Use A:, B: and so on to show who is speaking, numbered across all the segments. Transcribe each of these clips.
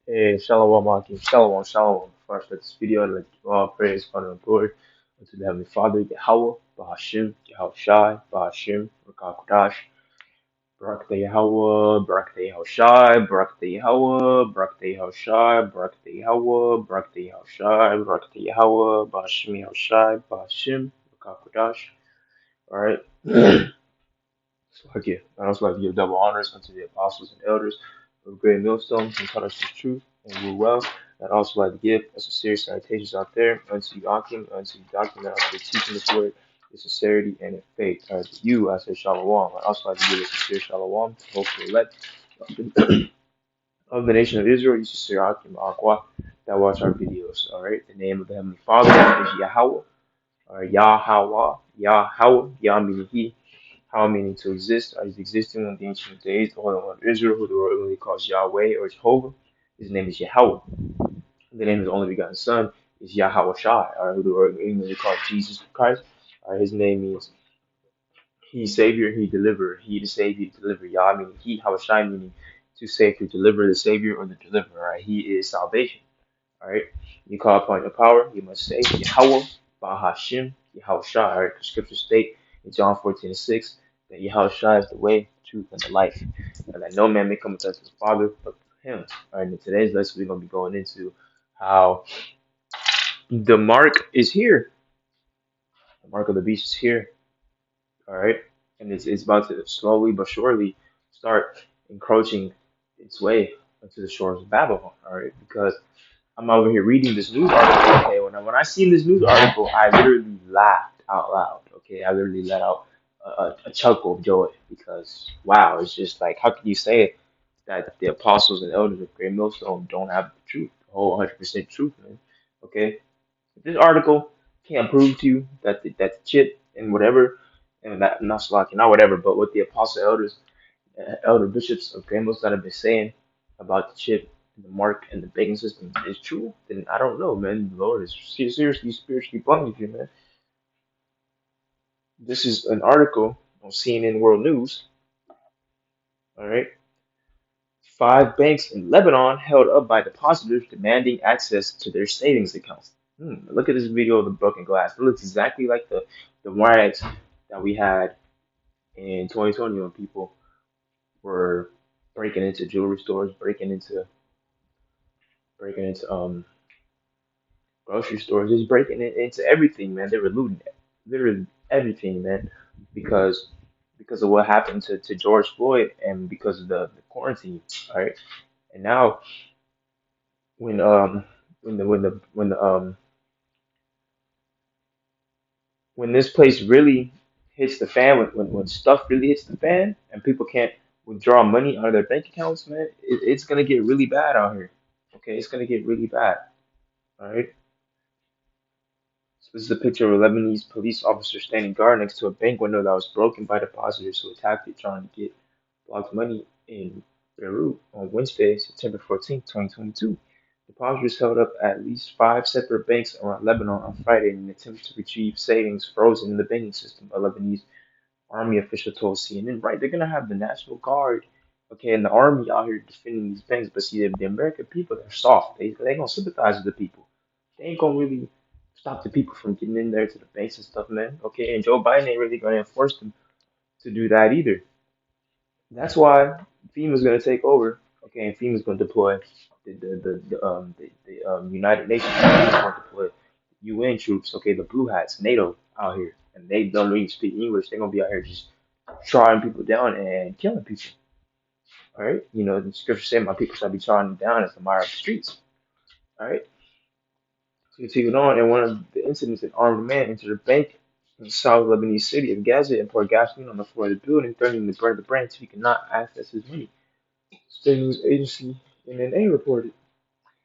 A: Hey, Shalom, Akim. Shalom, Shalom. Before I start this video, I'd like to give all praise, honor, and glory unto the Heavenly Father, Yahweh, Bahashim, Yahweh Shai, Bahashim, Rakakwadash, Barakatah Yahweh, Barakatah Yahweh Shai, Barakatah Yahweh, Barakatah Yahweh Shai, Barakatah Yahweh, Barakatah Yahweh Shai, Barakatah Yahweh, Bahashim Yahweh Shai, Bahashim, Rakakwadash. Alright. So again, I also like to give double honors unto the apostles and elders of Great Millstone who taught us the truth and rule well. I'd also like to give a sincere salutations out there unto Yakim, unto Yakim, that out there teaching this word in sincerity and in faith. To you, I say shalom. I'd also like to give a sincere shalom to hopefully elect of the nation of Israel, you sincere Yakim Aqua, that watch our videos. All right, the name of the Heavenly Father is Yahweh, or Yahweh, Yahweh, Yah meaning He. How meaning to exist, or is existing in the ancient days, the Holy One of Israel, who the world really calls Yahweh or Jehovah. His name is Yahweh. The name of his only begotten Son is Yahweh Shai, or who the world really calls Jesus Christ. His name means He Savior, He Deliverer. He the Savior, He Deliverer. Yah meaning He, Hawah Shai meaning to save, to deliver, the Savior or the Deliverer. All right? He is salvation. All right. You call upon your power, you must say Yahweh, Bahashim, Yahweh Shai. All right. The scriptures state in John 14:6 that Yahweh Shai is the way, truth, and the life, and that no man may come unto the Father but through Him. All right. In today's lesson, we're going to be going into how the mark is here. The mark of the beast is here. All right. And it's about to slowly but surely start encroaching its way into the shores of Babylon. All right. Because I'm over here reading this news article. Okay, when I seen this news article, I literally laughed out loud. Okay, I literally let out a chuckle of joy because wow, it's just like how can you say that the apostles and elders of Great Millstone don't have the truth, the whole 100% truth, man? Okay, if this article can't prove to you that that the chip and whatever, and that not slacking, not whatever, but what the apostle elders elder bishops of Gramos that have been saying about the chip and the mark and the banking system is true, then I don't know, man. The Lord is seriously spiritually blind you, man. This is an article on CNN World News. All right. 5 banks in Lebanon held up by depositors demanding access to their savings accounts. Look at this video of the broken glass. It looks exactly like the riots that we had in 2020 when people were breaking into jewelry stores, breaking into grocery stores, just breaking into everything, man. They were looting literally everything, man, because because of what happened to George Floyd and because of the quarantine, all right? And now when when this place really hits the fan, when stuff really hits the fan and people can't withdraw money out of their bank accounts, man, it's gonna get really bad out here. Okay, it's gonna get really bad. All right. So this is a picture of a Lebanese police officer standing guard next to a bank window that was broken by depositors who attacked it trying to get blocked money in Beirut on Wednesday, September 14th, 2022. Depositors held up at least 5 separate banks around Lebanon on Friday in an attempt to retrieve savings frozen in the banking system, a Lebanese army official told CNN. Right, they're gonna have the National Guard, okay, and the army out here defending these banks, but see, the American people, they're soft. They gonna sympathize with the people. They ain't gonna really stop the people from getting in there to the banks and stuff, man. Okay, and Joe Biden ain't really gonna enforce them to do that either. That's why FEMA's gonna take over. Okay, and FEMA's gonna deploy the United Nations. FEMA's gonna deploy UN troops. Okay, the Blue Hats, NATO out here, and they don't even speak English. They're gonna be out here just trying people down and killing people. All right, you know the scripture say, "My people shall be trodden down as the mire of the streets." All right. So continuing on, in one of the incidents, an armed man entered a bank in the South Lebanese city of Gaza and poured gasoline on the floor of the building, threatening to burn the branch so he could not access his money. State news agency NNA reported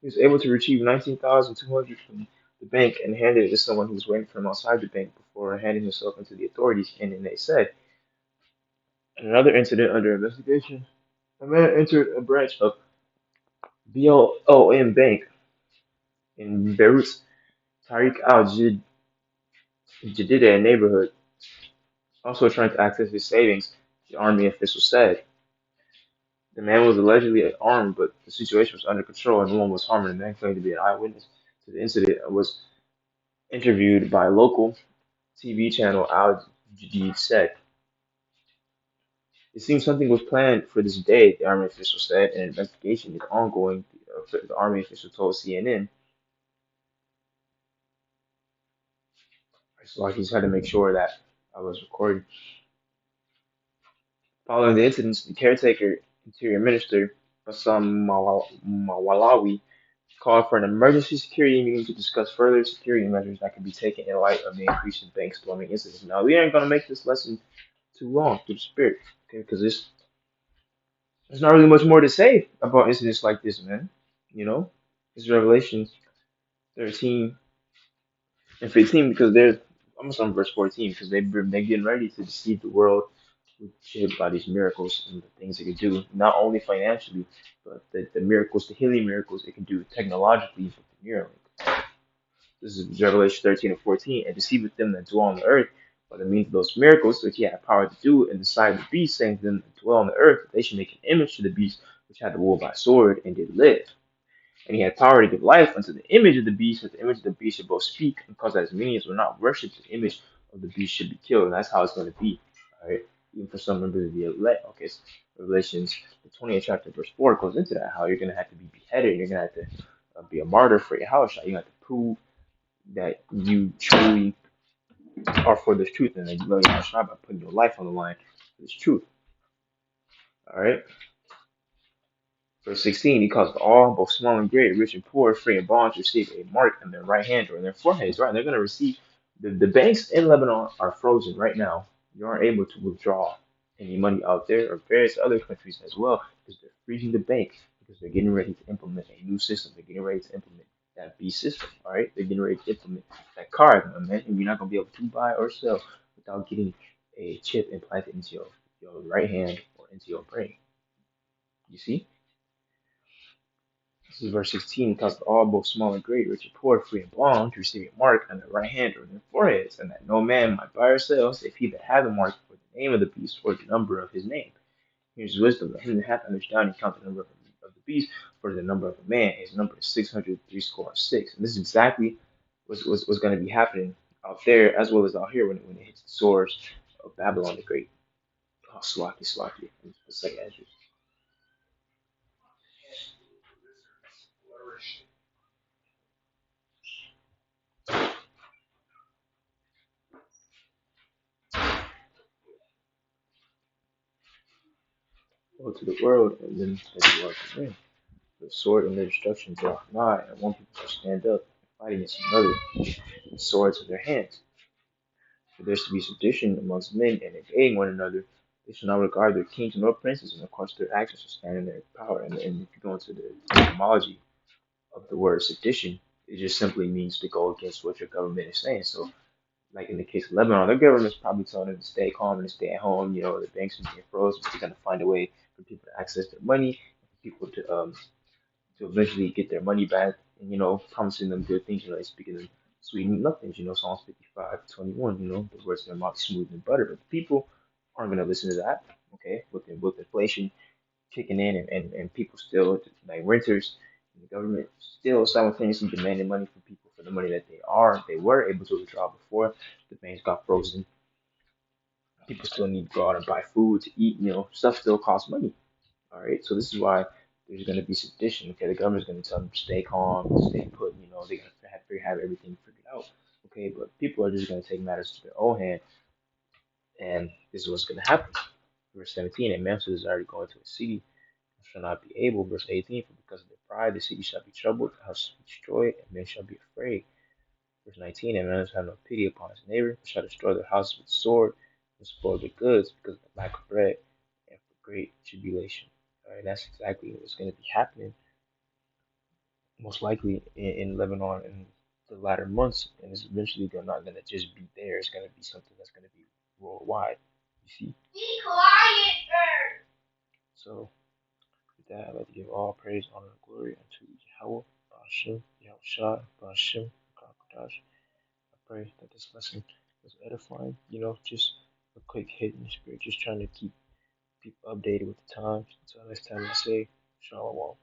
A: he was able to retrieve 19,200 from the bank and handed it to someone who was waiting for him outside the bank before handing himself into the authorities, NNA said. In another incident under investigation, a man entered a branch of BLOM Bank in Beirut's Tariq al-Jadida neighborhood, also trying to access his savings, the army official said. The man was allegedly armed, but the situation was under control and no one was harmed. The man claimed to be an eyewitness to the incident and was interviewed by local TV channel Al Jadid said. It seems something was planned for this day, the army official said. An investigation is ongoing, the army official told CNN. So like, he's had to make sure that I was recording. Following the incidents, the caretaker Interior Minister Bassam Mawalawi called for an emergency security meeting to discuss further security measures that could be taken in light of the increase in bank storming incidents. Now, we aren't going to make this lesson too long through the spirit, okay? Because there's not really much more to say about incidents like this, man. You know, it's Revelation 13 and 15 because they're almost on verse 14 because they're getting ready to deceive the world with shit by these miracles and the things it can do, not only financially, but the miracles, the healing miracles it can do technologically with the Neuralink. This is Revelation 13 and 14, and deceiveth them that dwell on the earth by the means of those miracles which he had power to do in the sight of the beast, saying to them that dwell on the earth, that they should make an image to the beast which had the wool by sword and did live. And he had power to give life unto the image of the beast, that the image of the beast should both speak, and cause that as many as will not worship the image of the beast should be killed. And that's how it's going to be. All right. Even for some members of the elect. Okay, so Revelations, the 20th chapter, verse 4 goes into that. How you're going to have to be beheaded. You're going to have to be a martyr for your house. You have to prove that you truly are for this truth and that you love your house by putting your life on the line for this truth. All right. Verse 16, he caused all, both small and great, rich and poor, free and bond, to receive a mark on their right hand or in their foreheads, right? And they're going to receive, the banks in Lebanon are frozen right now. You aren't able to withdraw any money out there or various other countries as well because they're freezing the bank because they're getting ready to implement a new system. They're getting ready to implement that B system, all right? They're getting ready to implement that card, my man, and you're not going to be able to buy or sell without getting a chip implanted into your right hand or into your brain. You see? This is verse 16. Caused all, both small and great, rich and poor, free and bond, to receive a mark on their right hand or their foreheads, and that no man might buy or sell, save he that had the mark, or the name of the beast, or the number of his name. Here's wisdom. Let him that hath understanding count the number of the beast, for the number of a man. His number is 603 score and six. And this is exactly what's going to be happening out there as well as out here when it hits the swords of Babylon the Great. Oh, Slaki. It's like Ezra. Go to the world, and then they go out to win. The sword and their destruction draw nigh, and one people shall stand up and fight against another with swords in their hands. For there is to be sedition amongst men, and invading one another. They shall not regard their kings nor princes, and of course their actions shall stand in their power. And if you go into the etymology of the word sedition, it just simply means to go against what your government is saying. So, like in the case of Lebanon, their government's probably telling them to stay calm and to stay at home. You know, the banks are being frozen, but they're going to find a way for people to access their money, for people to eventually get their money back and, promising them good things, like speaking of sweet nothings, Psalms 55:21, the words of their mouth smooth and butter. But the people aren't going to listen to that, okay? With inflation kicking in and people still, like renters, and the government still simultaneously demanding money from people for the money that they were able to withdraw before the banks got frozen. People still need to go out and buy food to eat, stuff still costs money. All right, so this is why there's going to be sedition. Okay, the government's going to tell them to stay calm, stay put. They're going to have everything figured out. Okay, but people are just going to take matters to their own hand, and this is what's going to happen. Verse 17, and Memphis is already going to a city and shall not be able. Verse 18, for because of their pride, the city shall be troubled, the house shall be destroyed, and men shall be afraid. Verse 19, and man shall have no pity upon his neighbor, but shall destroy their houses with sword, and spoil their goods because of the lack of bread, and for great tribulation. All right, that's exactly what's going to be happening, most likely in Lebanon in the latter months, and it's eventually not going to just be there. It's going to be something that's going to be worldwide. You see? Be quiet, bird. So, with that, I'd like to give all praise, honor, and glory unto Yahweh, Ba'ashem, Yahushua, Ba'ashem, Kakadash. I pray that this lesson was edifying. Just a quick hit in the spirit, just trying to keep keep updated with the times. Until next time, I say shalom.